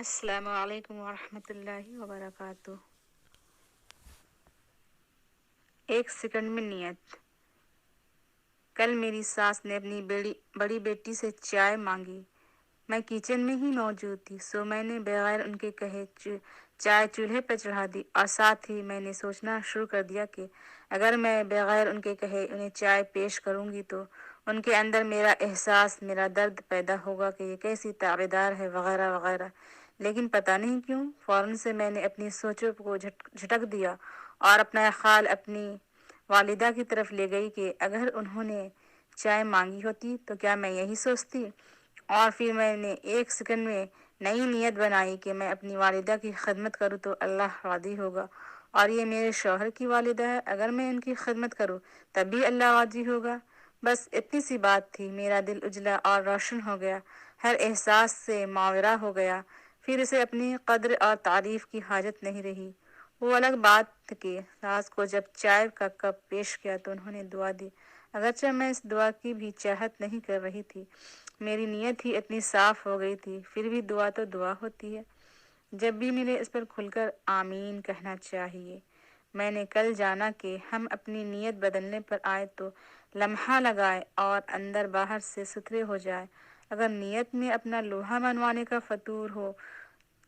السلام علیکم ورحمۃ اللہ وبرکاتہ۔ ایک سیکنڈ میں نیت۔ کل میری ساس نے اپنی بڑی بیٹی سے چائے مانگی۔ میں کچن میں ہی موجود تھی، سو میں نے بغیر ان کے کہے چائے چولہے پر چڑھا دی، اور ساتھ ہی میں نے سوچنا شروع کر دیا کہ اگر میں بغیر ان کے کہے انہیں چائے پیش کروں گی تو ان کے اندر میرا احساس، میرا درد پیدا ہوگا کہ یہ کیسی تابعدار ہے، وغیرہ وغیرہ۔ لیکن پتہ نہیں کیوں فوراً سے میں نے اپنی سوچوں کو جھٹک دیا اور اپنا خیال اپنی والدہ کی طرف لے گئی کہ اگر انہوں نے چائے مانگی ہوتی تو کیا میں یہی سوچتی؟ اور پھر میں نے ایک سیکنڈ میں نئی نیت بنائی کہ میں اپنی والدہ کی خدمت کروں تو اللہ راضی ہوگا، اور یہ میرے شوہر کی والدہ ہے، اگر میں ان کی خدمت کروں تب بھی اللہ راضی ہوگا۔ بس اتنی سی بات تھی، میرا دل اجلا اور روشن ہو گیا، ہر احساس سے ماورا ہو گیا۔ پھر اسے اپنی قدر اور تعریف کی حاجت نہیں رہی۔ وہ الگ بات کہ ساس کو جب چائے کا کپ پیش کیا تو انہوں نے دعا دی، اگرچہ میں اس دعا کی بھی چاہت نہیں کر رہی تھی، میری نیت ہی اتنی صاف ہو گئی تھی۔ پھر بھی دعا تو دعا ہوتی ہے، جب بھی ملے اس پر کھل کر آمین کہنا چاہیے۔ میں نے کل جانا کہ ہم اپنی نیت بدلنے پر آئے تو لمحہ لگائے اور اندر باہر سے ستھرے ہو جائے۔ اگر نیت میں اپنا لوہا منوانے کا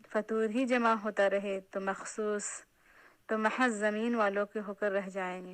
فتور ہی جمع ہوتا رہے تو محض زمین والوں کے ہو کر رہ جائیں گے۔